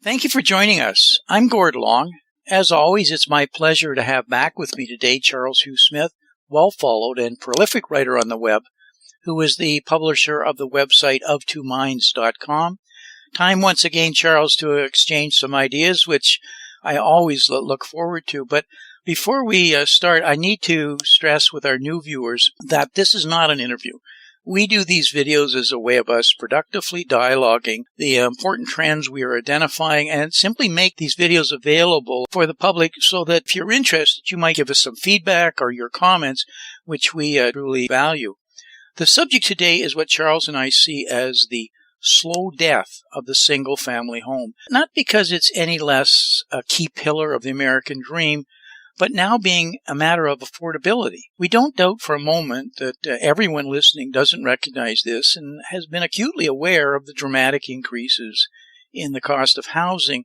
Thank you for joining us. I'm Gord Long. As always, it's my pleasure to have back with me today Charles Hugh Smith, well-followed and prolific writer on the web, who is the publisher of the website of2minds.com. Time once again, Charles, to exchange some ideas, which I always look forward to. But before we start, I need to stress with our new viewers that this is not an interview. We do these videos as a way of us productively dialoguing the important trends we are identifying and simply make these videos available for the public so that if you're interested, you might give us some feedback or your comments, which we truly value. The subject today is what Charles and I see as the slow death of the single-family home, not because it's any less a key pillar of the American dream, but now being a matter of affordability. We don't doubt for a moment that everyone listening doesn't recognize this and has been acutely aware of the dramatic increases in the cost of housing.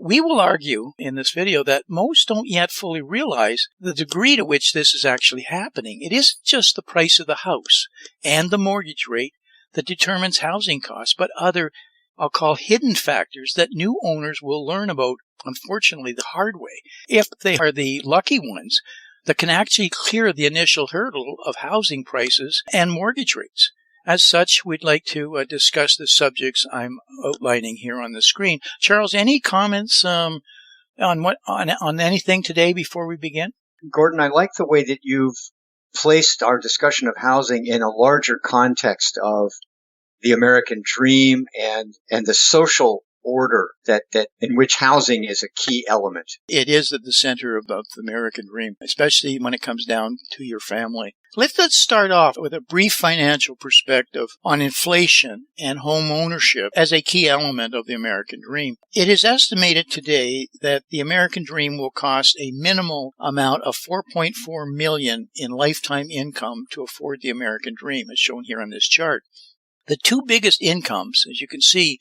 We will argue in this video that most don't yet fully realize the degree to which this is actually happening. It isn't just the price of the house and the mortgage rate that determines housing costs, but other, I'll call, hidden factors that new owners will learn about, unfortunately, the hard way, if they are the lucky ones that can actually clear the initial hurdle of housing prices and mortgage rates. As such, we'd like to discuss the subjects I'm outlining here on the screen. Charles, any comments on anything today before we begin? Gordon, I like the way that you've placed our discussion of housing in a larger context of the American dream and the social order that in which housing is a key element. It is at the center of the American dream, especially when it comes down to your family. Let's start off with a brief financial perspective on inflation and home ownership as a key element of the American dream. It is estimated today that the American dream will cost a minimal amount of $4.4 million in lifetime income to afford the American dream, as shown here on this chart. The two biggest incomes, as you can see,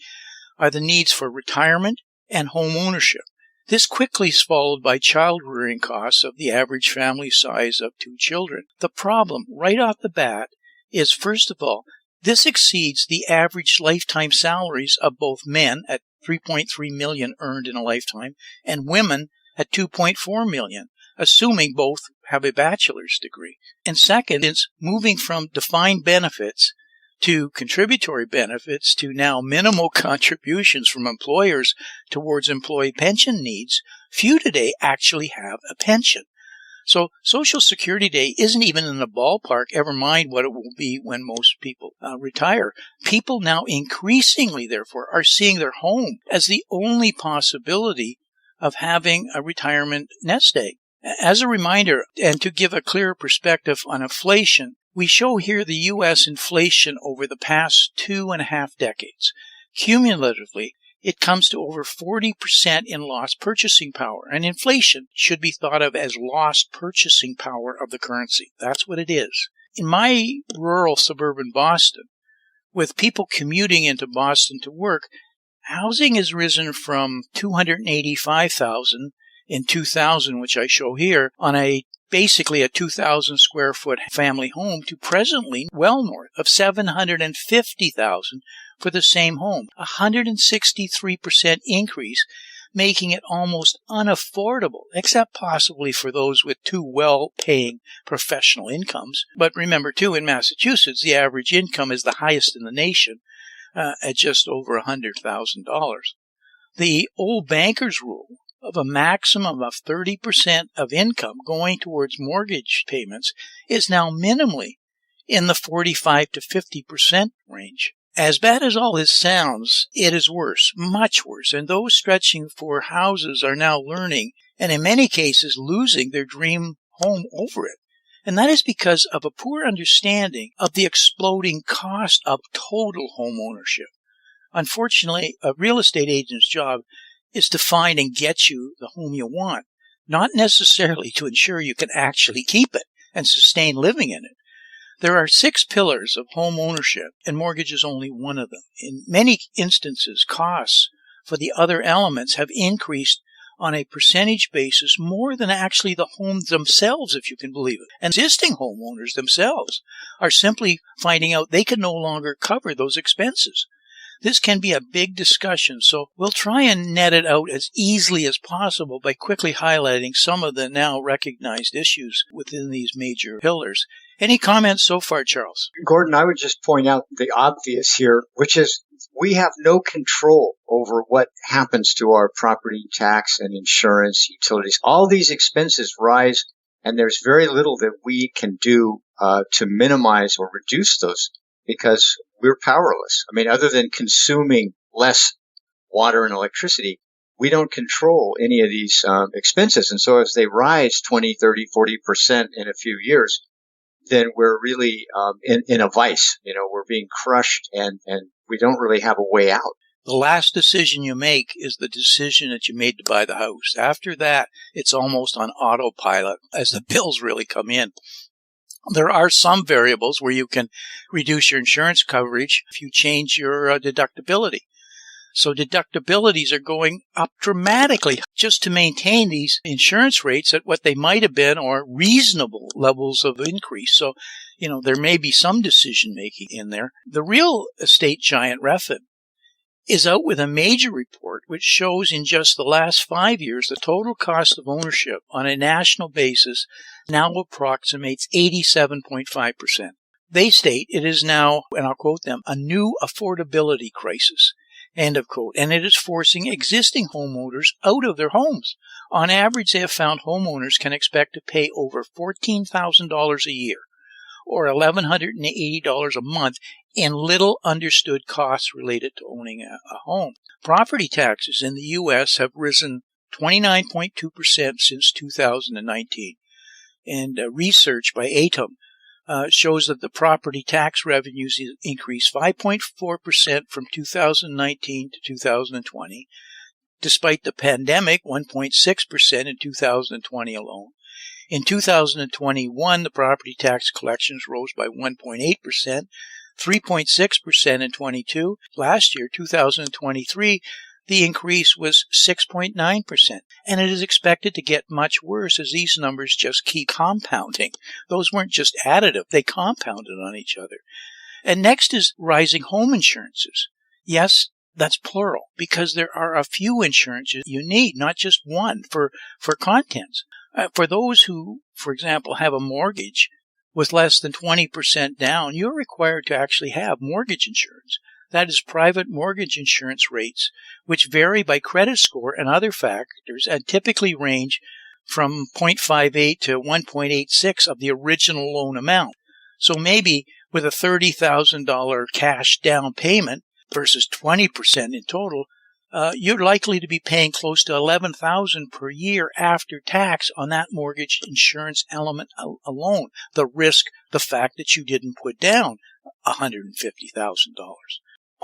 are the needs for retirement and home ownership. This quickly is followed by child rearing costs of the average family size of 2 children. The problem right off the bat is, first of all, this exceeds the average lifetime salaries of both men at $3.3 million earned in a lifetime and women at $2.4 million, assuming both have a bachelor's degree. And second, it's moving from defined benefits to contributory benefits to now minimal contributions from employers towards employee pension needs. Few today actually have a pension. So Social Security Day isn't even in the ballpark, ever mind what it will be when most people retire. People now increasingly, therefore, are seeing their home as the only possibility of having a retirement nest egg. As a reminder, and to give a clearer perspective on inflation, we show here the U.S. inflation over the past 2.5 decades. Cumulatively, it comes to over 40% in lost purchasing power, and inflation should be thought of as lost purchasing power of the currency. That's what it is. In my rural suburban Boston, with people commuting into Boston to work, housing has risen from $285,000 in 2000, which I show here, on basically a 2,000 square foot family home, to presently well north of $750,000 for the same home, a 163% increase, making it almost unaffordable, except possibly for those with two well-paying professional incomes. But remember, too, in Massachusetts, the average income is the highest in the nation at just over $100,000. The old banker's rule of a maximum of 30% of income going towards mortgage payments is now minimally in the 45 to 50% range. As bad as all this sounds, it is worse, much worse, and those stretching for houses are now learning, and in many cases losing, their dream home over it. And that is because of a poor understanding of the exploding cost of total home ownership. Unfortunately, a real estate agent's job is to find and get you the home you want, not necessarily to ensure you can actually keep it and sustain living in it. There are 6 pillars of home ownership, and mortgage is only one of them. In many instances, costs for the other elements have increased on a percentage basis more than actually the homes themselves, if you can believe it. And existing homeowners themselves are simply finding out they can no longer cover those expenses. This can be a big discussion, so we'll try and net it out as easily as possible by quickly highlighting some of the now recognized issues within these major pillars. Any comments so far, Charles? Gordon, I would just point out the obvious here, which is we have no control over what happens to our property tax and insurance, utilities. All these expenses rise, and there's very little that we can do to minimize or reduce those because we're powerless. I mean, other than consuming less water and electricity, we don't control any of these expenses. And so as they rise 20, 30, 40% in a few years, then we're really in a vice. We're being crushed and we don't really have a way out. The last decision you make is the decision that you made to buy the house. After that, it's almost on autopilot as the bills really come in. There are some variables where you can reduce your insurance coverage if you change your deductibility. So deductibilities are going up dramatically just to maintain these insurance rates at what they might have been or reasonable levels of increase. So, there may be some decision making in there. The real estate giant Refin is out with a major report which shows in just the last 5 years the total cost of ownership on a national basis now approximates 87.5%. They state it is now, and I'll quote them, a new affordability crisis. End of quote. And it is forcing existing homeowners out of their homes. On average, they have found homeowners can expect to pay over $14,000 a year or $1,180 a month in little understood costs related to owning a home. Property taxes in the U.S. have risen 29.2% since 2019. And research by ATOM shows that the property tax revenues increased 5.4% from 2019 to 2020, despite the pandemic, 1.6% in 2020 alone. In 2021, the property tax collections rose by 1.8%, 3.6% in 22. Last year, 2023, the increase was 6.9%, and it is expected to get much worse as these numbers just keep compounding. Those weren't just additive, they compounded on each other. And next is rising home insurances. Yes, that's plural, because there are a few insurances you need, not just one, for contents. For those who, for example, have a mortgage with less than 20% down, you're required to actually have mortgage insurance. That is private mortgage insurance rates, which vary by credit score and other factors and typically range from 0.58 to 1.86 of the original loan amount. So maybe with a $30,000 cash down payment versus 20% in total, you're likely to be paying close to $11,000 per year after tax on that mortgage insurance element alone. The risk, the fact that you didn't put down $150,000.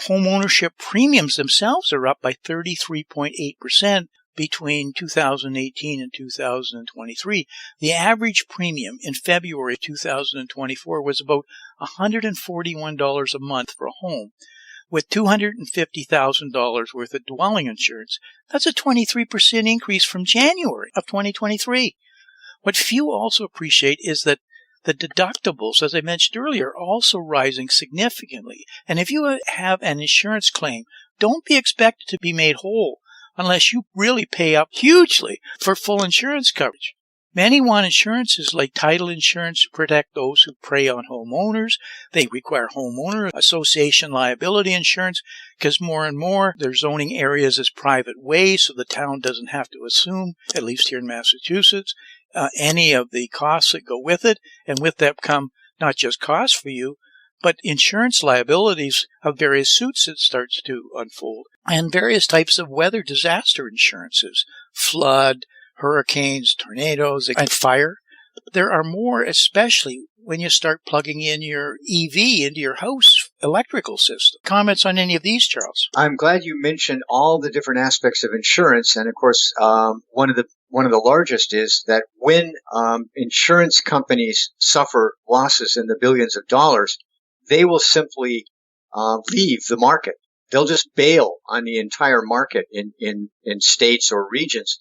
Homeownership premiums themselves are up by 33.8% between 2018 and 2023. The average premium in February 2024 was about $141 a month for a home. With $250,000 worth of dwelling insurance, that's a 23% increase from January of 2023. What few also appreciate is that the deductibles, as I mentioned earlier, are also rising significantly. And if you have an insurance claim, don't be expected to be made whole unless you really pay up hugely for full insurance coverage. Many want insurances like title insurance to protect those who prey on homeowners. They require homeowner association liability insurance because more and more they're zoning areas as private ways so the town doesn't have to assume, at least here in Massachusetts, any of the costs that go with it. And with that come not just costs for you, but insurance liabilities of various suits that starts to unfold. And various types of weather disaster insurances, flood, hurricanes, tornadoes, and fire. There are more, especially when you start plugging in your EV into your house electrical system. Comments on any of these, Charles? I'm glad you mentioned all the different aspects of insurance. And of course, one of the largest is that when insurance companies suffer losses in the billions of dollars, they will simply leave the market. They'll just bail on the entire market in states or regions.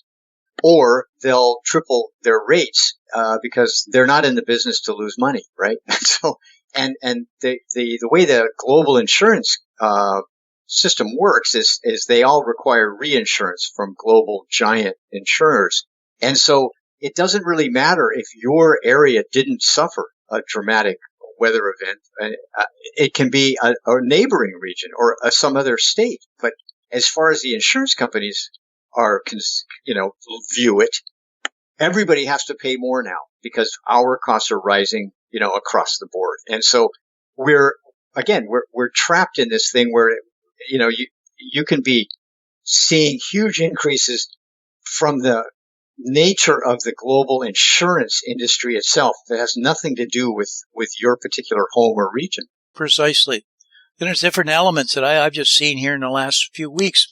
Or they'll triple their rates because they're not in the business to lose money, right? So, and the way the global insurance system works is they all require reinsurance from global giant insurers. And so it doesn't really matter if your area didn't suffer a dramatic weather event. It can be a neighboring region or some other state. But as far as the insurance companies are, view it, everybody has to pay more now because our costs are rising, across the board. And so we're trapped in this thing where, you can be seeing huge increases from the nature of the global insurance industry itself that has nothing to do with your particular home or region. Precisely. Then there's different elements that I've just seen here in the last few weeks.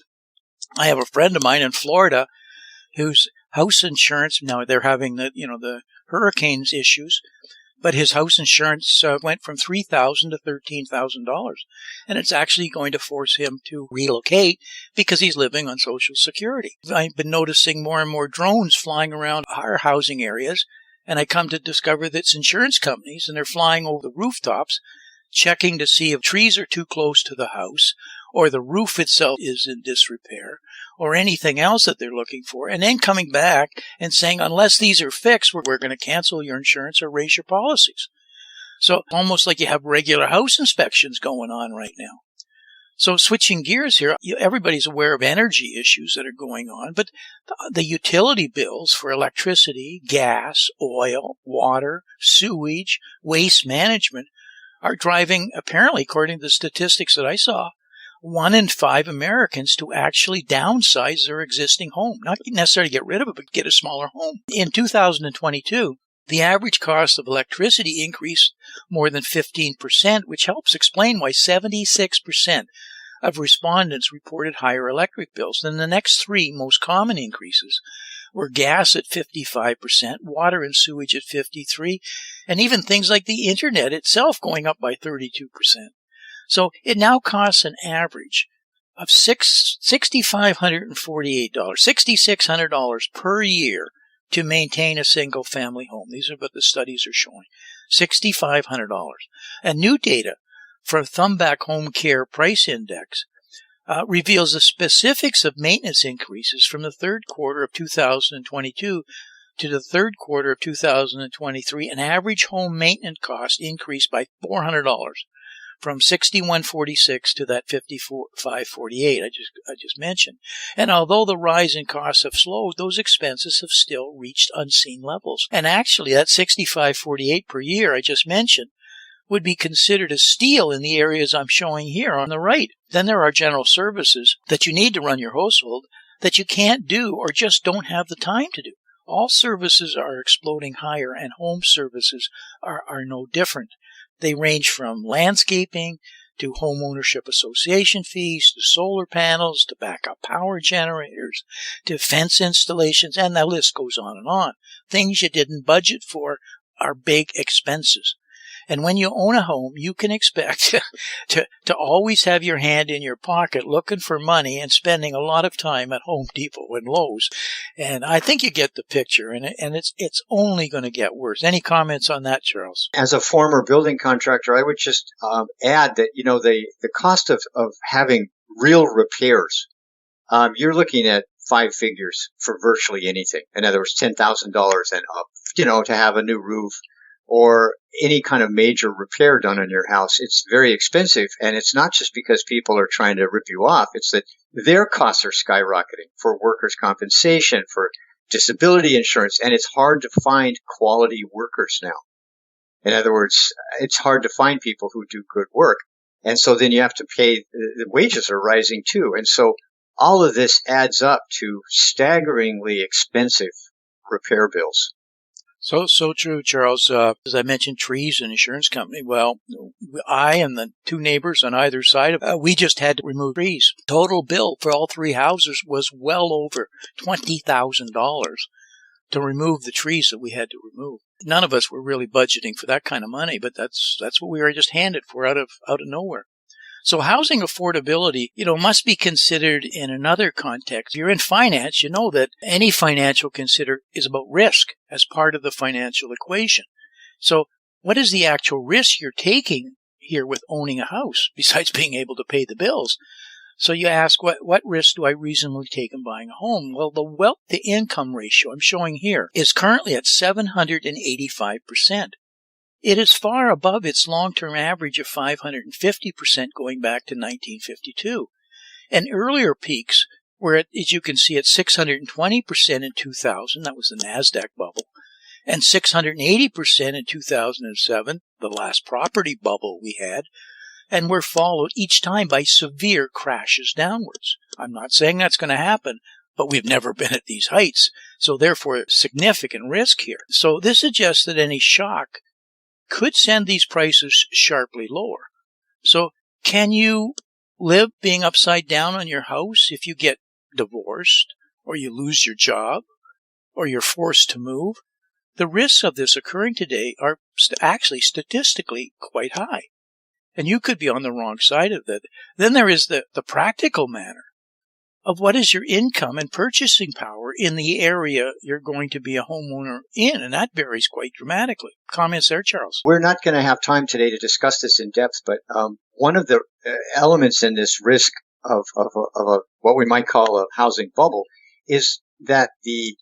I have a friend of mine in Florida whose house insurance, now they're having the hurricanes issues, but his house insurance went from $3,000 to $13,000. And it's actually going to force him to relocate because he's living on Social Security. I've been noticing more and more drones flying around our housing areas, and I come to discover that it's insurance companies, and they're flying over the rooftops, checking to see if trees are too close to the house, or the roof itself is in disrepair, or anything else that they're looking for, and then coming back and saying, unless these are fixed, we're going to cancel your insurance or raise your policies. So almost like you have regular house inspections going on right now. So switching gears here, everybody's aware of energy issues that are going on, but the utility bills for electricity, gas, oil, water, sewage, waste management are driving, apparently, according to the statistics that I saw, 1 in 5 Americans to actually downsize their existing home. Not necessarily get rid of it, but get a smaller home. In 2022, the average cost of electricity increased more than 15%, which helps explain why 76% of respondents reported higher electric bills. Then the next 3 most common increases were gas at 55%, water and sewage at 53%, and even things like the internet itself going up by 32%. So it now costs an average of $6,648 per year to maintain a single-family home. These are what the studies are showing, $6,500. And new data from Thumbback Home Care Price Index reveals the specifics of maintenance increases from the third quarter of 2022 to the third quarter of 2023. An average home maintenance cost increased by $400. From $61.46 to that $55.48 I just mentioned. And although the rise in costs have slowed, those expenses have still reached unseen levels. And actually, that $65.48 per year I just mentioned would be considered a steal in the areas I'm showing here on the right. Then there are general services that you need to run your household that you can't do or just don't have the time to do. All services are exploding higher, and home services are no different. They range from landscaping to homeownership association fees to solar panels to backup power generators to fence installations, and the list goes on and on. Things you didn't budget for are big expenses. And when you own a home, you can expect to always have your hand in your pocket looking for money and spending a lot of time at Home Depot and Lowe's. And I think you get the picture, and it's only going to get worse. Any comments on that, Charles? As a former building contractor, I would just add that, the cost of having real repairs, you're looking at 5 figures for virtually anything. In other words, $10,000 and up, to have a new roof or any kind of major repair done on your house. It's very expensive. And it's not just because people are trying to rip you off. It's that their costs are skyrocketing for workers' compensation, for disability insurance. And it's hard to find quality workers now. In other words, it's hard to find people who do good work. And so then you have to pay, the wages are rising too. And so all of this adds up to staggeringly expensive repair bills. So true, Charles. As I mentioned, trees and insurance company. Well, I and the 2 neighbors on either side we just had to remove trees. Total bill for all 3 houses was well over $20,000 to remove the trees that we had to remove. None of us were really budgeting for that kind of money, but that's what we were just handed for out of nowhere. So housing affordability, must be considered in another context. If you're in finance, you know that any financial consider is about risk as part of the financial equation. So what is the actual risk you're taking here with owning a house besides being able to pay the bills? So you ask, what risk do I reasonably take in buying a home? Well, the wealth-to-income ratio I'm showing here is currently at 785%. It is far above its long-term average of 550% going back to 1952. And earlier peaks were, as you can see, at 620% in 2000, that was the NASDAQ bubble, and 680% in 2007, the last property bubble we had, and were followed each time by severe crashes downwards. I'm not saying that's going to happen, but we've never been at these heights, so therefore significant risk here. So this suggests that any shock could send these prices sharply lower. So can you live being upside down on your house if you get divorced, or you lose your job, or you're forced to move? The risks of this occurring today are actually statistically quite high. And you could be on the wrong side of that. Then there is the practical matter of what is your income and purchasing power in the area you're going to be a homeowner in, and that varies quite dramatically. Comments there, Charles? We're not going to have time today to discuss this in depth, but one of the elements in this risk of what we might call a housing bubble is that the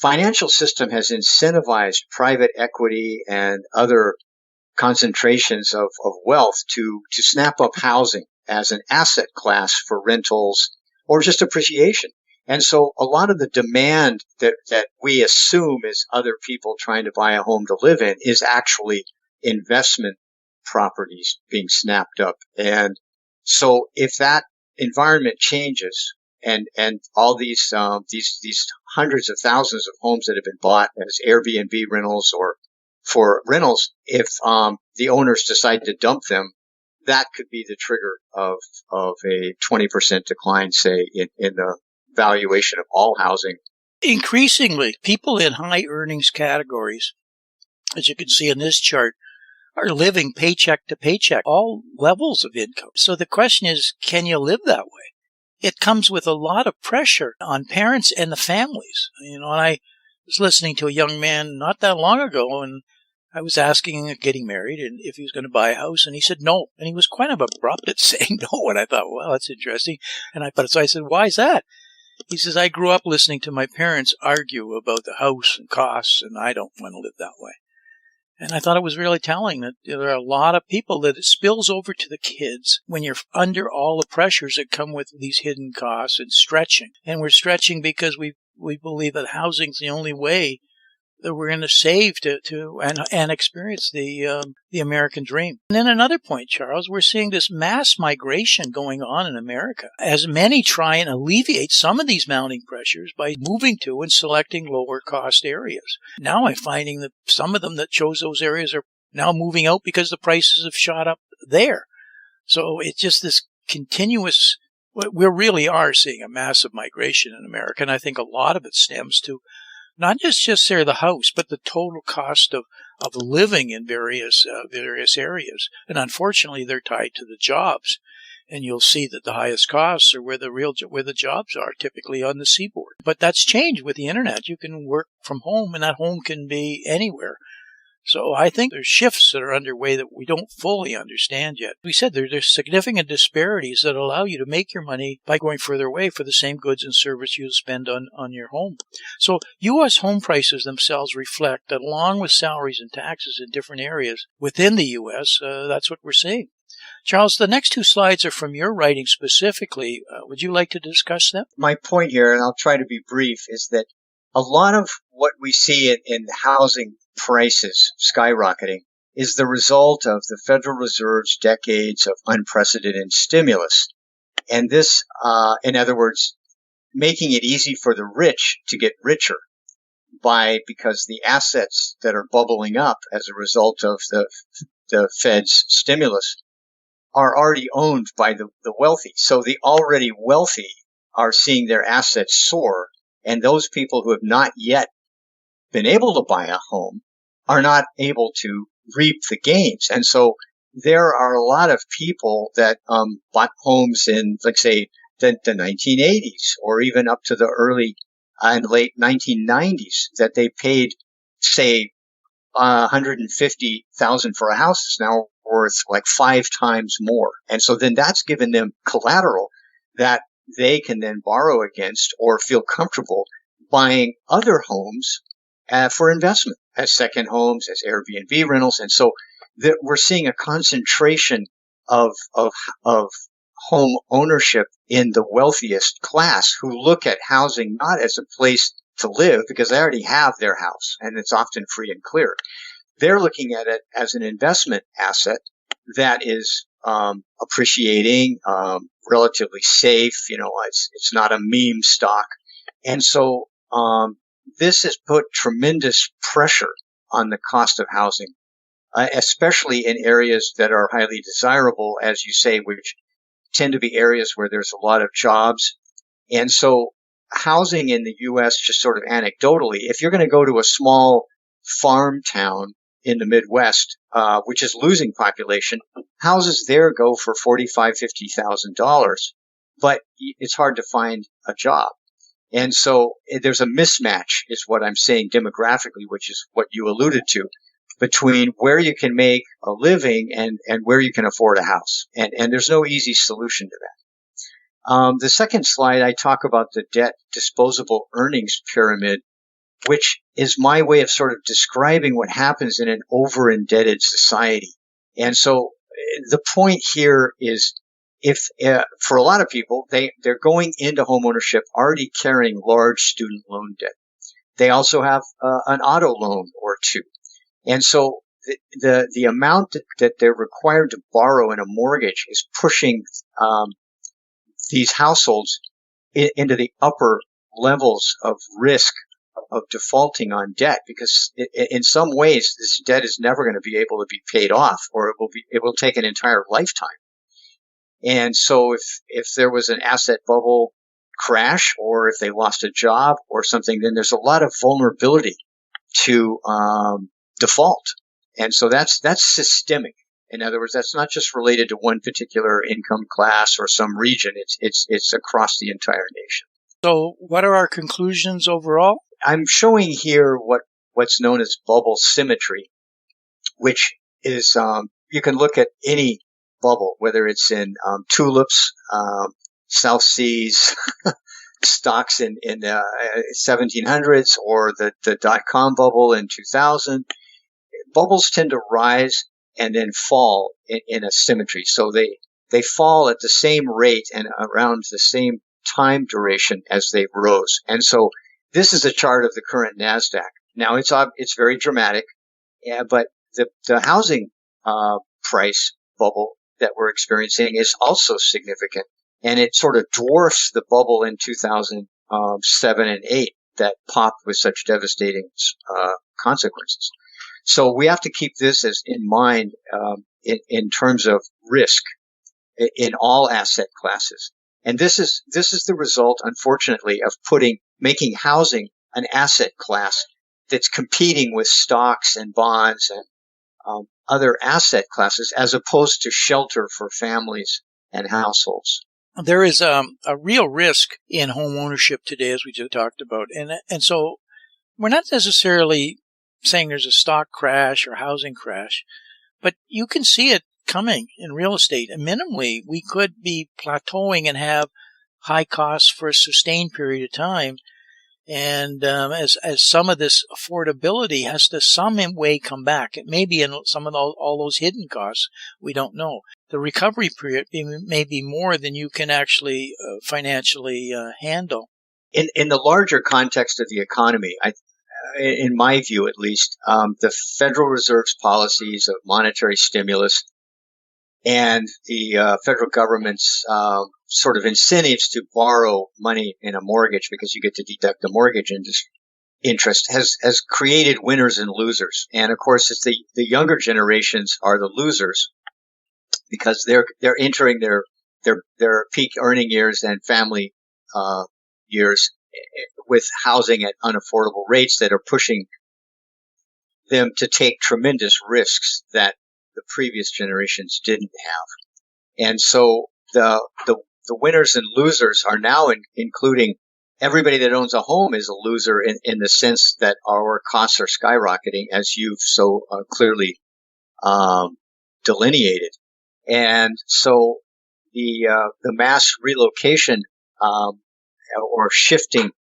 financial system has incentivized private equity and other concentrations of wealth to snap up housing as an asset class for rentals or just appreciation. And so a lot of the demand that we assume is other people trying to buy a home to live in is actually investment properties being snapped up. And so if that environment changes and all these hundreds of thousands of homes that have been bought as Airbnb rentals or for rentals, if the owners decide to dump them, that could be the trigger of a 20% decline, say, in the valuation of all housing. Increasingly, people in high earnings categories, as you can see in this chart, are living paycheck to paycheck, all levels of income. So the question is, can you live that way? It comes with a lot of pressure on parents and the families. And I was listening to a young man not that long ago, and I was asking him, getting married, and if he was going to buy a house, and he said no. And he was quite abrupt at saying no, and I thought, well, that's interesting. So I said, why is that? He says, I grew up listening to my parents argue about the house and costs, and I don't want to live that way. And I thought it was really telling that there are a lot of people that it spills over to the kids when you're under all the pressures that come with these hidden costs and stretching. And we're stretching because we believe that housing's the only way that we're going to save and experience the American dream. And then another point, Charles, we're seeing this mass migration going on in America as many try and alleviate some of these mounting pressures by moving to and selecting lower cost areas. Now I'm finding that some of them that chose those areas are now moving out because the prices have shot up there. So it's just this continuous, we really are seeing a massive migration in America, and I think a lot of it stems to not just the house, but the total cost of living in various areas. And unfortunately, they're tied to the jobs. And you'll see that the highest costs are where the jobs are, typically on the seaboard. But that's changed with the internet. You can work from home, and that home can be anywhere. So I think there's shifts that are underway that we don't fully understand yet. We said there's significant disparities that allow you to make your money by going further away for the same goods and service you spend on your home. So U.S. home prices themselves reflect that along with salaries and taxes in different areas within the U.S., that's what we're seeing. Charles, the next two slides are from your writing specifically. Would you like to discuss them? My point here, and I'll try to be brief, is that a lot of what we see in housing prices skyrocketing is the result of the Federal Reserve's decades of unprecedented stimulus. And this, in other words, making it easy for the rich to get richer because the assets that are bubbling up as a result of the Fed's stimulus are already owned by the wealthy. So the already wealthy are seeing their assets soar, and those people who have not yet been able to buy a home are not able to reap the gains. And so there are a lot of people that bought homes in, let's say, the 1980s or even up to the early and late 1990s that they paid, say, $150,000 for a house is now worth like 5 times more. And so then that's given them collateral that they can then borrow against or feel comfortable buying other homes for investment as second homes, as Airbnb rentals. And so we're seeing a concentration of home ownership in the wealthiest class, who look at housing not as a place to live because they already have their house and it's often free and clear. They're looking at it as an investment asset that is appreciating, relatively safe. It's not a meme stock. And so this has put tremendous pressure on the cost of housing, especially in areas that are highly desirable, as you say, which tend to be areas where there's a lot of jobs. And so housing in the U.S., just sort of anecdotally, if you're going to go to a small farm town in the Midwest, which is losing population, houses there go for $45,000, $50,000, but it's hard to find a job. And so there's a mismatch, is what I'm saying demographically, which is what you alluded to, between where you can make a living and where you can afford a house. And there's no easy solution to that. The second slide, I talk about the debt disposable earnings pyramid, which is my way of sort of describing what happens in an over-indebted society. And so the point here is, if for a lot of people, they're going into homeownership already carrying large student loan debt. They also have an auto loan or two. And so the amount that they're required to borrow in a mortgage is pushing these households into the upper levels of risk of defaulting on debt, because in some ways this debt is never going to be able to be paid off, or it will take an entire lifetime. And so if there was an asset bubble crash, or if they lost a job or something, then there's a lot of vulnerability to default. And so that's systemic. In other words, that's not just related to one particular income class or some region. It's across the entire nation. So what are our conclusions overall? I'm showing here what's known as bubble symmetry, which is you can look at any bubble, whether it's in tulips, South Seas, stocks in the 1700s, or the dot-com bubble in 2000. Bubbles tend to rise and then fall in a symmetry. So they fall at the same rate and around the same time duration as they rose. And so this is a chart of the current NASDAQ. Now it's very dramatic, but the housing price bubble that we're experiencing is also significant, and it sort of dwarfs the bubble in 2007 and 8 that popped with such devastating consequences. So we have to keep this in mind in terms of risk in all asset classes. And this is the result, unfortunately, of making housing an asset class that's competing with stocks and bonds and other asset classes, as opposed to shelter for families and households. There is a real risk in home ownership today, as we just talked about. And so we're not necessarily saying there's a stock crash or housing crash, but you can see it coming in real estate. And minimally, we could be plateauing and have high costs for a sustained period of time. And as some of this affordability has to some way come back, it may be in some of all those hidden costs, we don't know. The recovery period may be more than you can actually financially handle. In the larger context of the economy, in my view at least, the Federal Reserve's policies of monetary stimulus and the federal government's sort of incentives to borrow money in a mortgage, because you get to deduct the mortgage interest, has created winners and losers. And of course, it's the younger generations are the losers, because they're entering their peak earning years and family years with housing at unaffordable rates that are pushing them to take tremendous risks that the previous generations didn't have. And so the winners and losers are now including everybody that owns a home is a loser in the sense that our costs are skyrocketing, as you've so clearly delineated. And so the mass relocation or shifting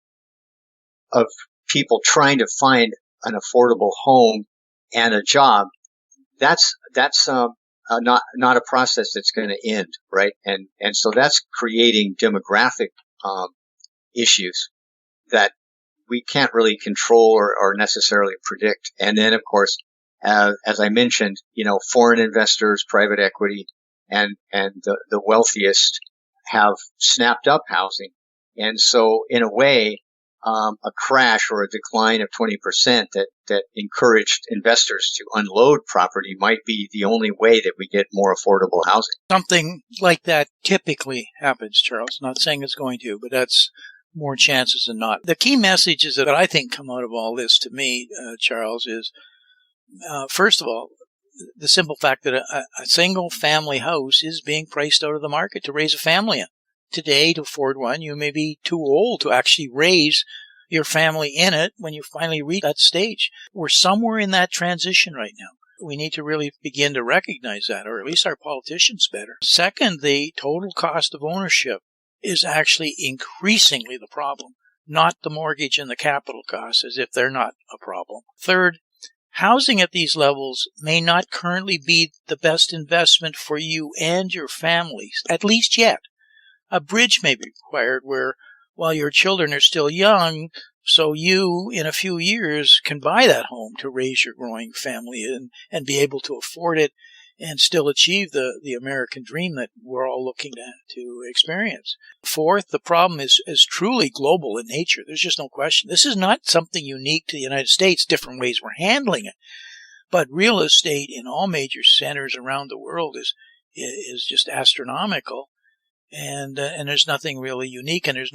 of people trying to find an affordable home and a job, that's not a process that's going to end, right? And so that's creating demographic issues that we can't really control or necessarily predict. And then, of course, as I mentioned, foreign investors, private equity, and the wealthiest have snapped up housing. And so, in a way, a crash or a decline of 20% that encouraged investors to unload property might be the only way that we get more affordable housing. Something like that typically happens, Charles. Not saying it's going to, but that's more chances than not. The key messages that I think come out of all this to me, Charles, is first of all, the simple fact that a single family house is being priced out of the market to raise a family in. Today, to afford one, you may be too old to actually raise your family in it when you finally reach that stage. We're somewhere in that transition right now. We need to really begin to recognize that, or at least our politicians better. Second, the total cost of ownership is actually increasingly the problem, not the mortgage and the capital costs, as if they're not a problem. Third, housing at these levels may not currently be the best investment for you and your families, at least yet. A bridge may be required where, while your children are still young, so you, in a few years, can buy that home to raise your growing family and be able to afford it and still achieve the American dream that we're all looking to experience. Fourth, the problem is truly global in nature. There's just no question. This is not something unique to the United States, different ways we're handling it. But real estate in all major centers around the world is just astronomical. And there's nothing really unique, and there's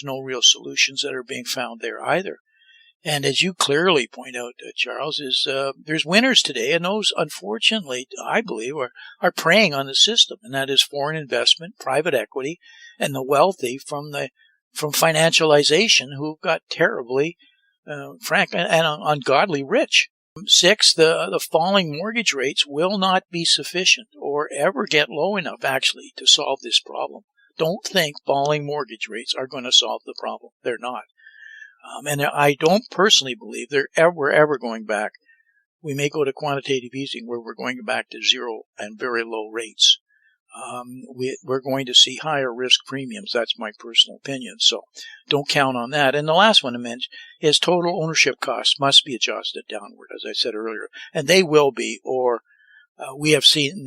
no real solutions that are being found there either. And as you clearly point out, Charles, there's winners today, and those, unfortunately, I believe, are preying on the system, and that is foreign investment, private equity, and the wealthy from financialization who've got terribly, frank and ungodly rich. Six, the falling mortgage rates will not be sufficient or ever get low enough, actually, to solve this problem. Don't think falling mortgage rates are going to solve the problem. They're not. And I don't personally believe we're ever going back. We may go to quantitative easing where we're going back to zero and very low rates. We're going to see higher risk premiums. That's my personal opinion. So don't count on that. And the last one to mention is total ownership costs must be adjusted downward, as I said earlier. And they will be, or we have seen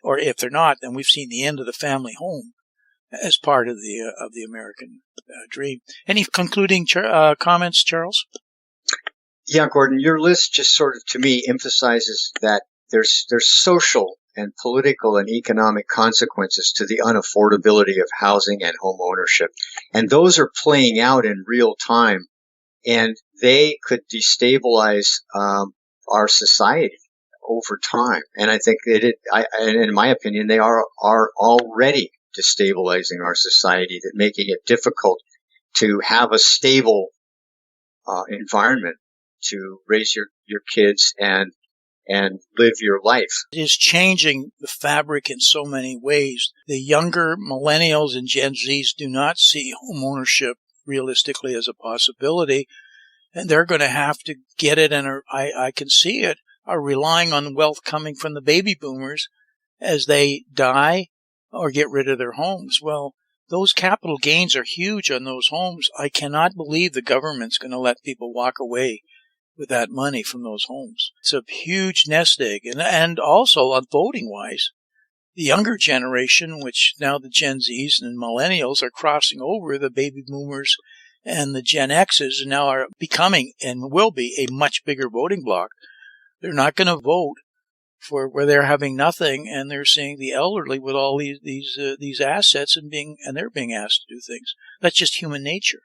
or if they're not, then we've seen the end of the family home as part of the American dream. Any concluding comments, Charles? Yeah, Gordon, your list just sort of, to me, emphasizes that there's social and political and economic consequences to the unaffordability of housing and home ownership. And those are playing out in real time, and they could destabilize our society over time. And I think that and in my opinion, they are already destabilizing our society, that making it difficult to have a stable environment to raise your kids and live your life. It is changing the fabric in so many ways. The younger millennials and Gen Zs do not see home ownership realistically as a possibility, and they're going to have to get it, and I can see it, are relying on wealth coming from the baby boomers as they die or get rid of their homes. Well, those capital gains are huge on those homes. I cannot believe the government's going to let people walk away with that money from those homes. It's a huge nest egg. And also, on voting-wise, the younger generation, which now the Gen Zs and millennials are crossing over, the baby boomers and the Gen Xs now are becoming and will be a much bigger voting bloc. They're not going to vote for where they're having nothing, and they're seeing the elderly with all these assets and they're being asked to do things. That's just human nature.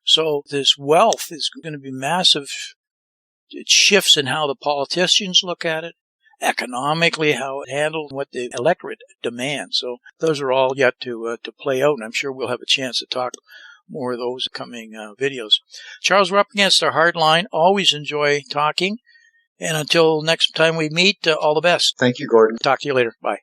So this wealth is going to be massive. It shifts in how the politicians look at it, economically, how it handled what the electorate demands. So those are all yet to play out, and I'm sure we'll have a chance to talk more of those coming videos. Charles, we're up against our hard line. Always enjoy talking. And until next time we meet, all the best. Thank you, Gordon. Talk to you later. Bye.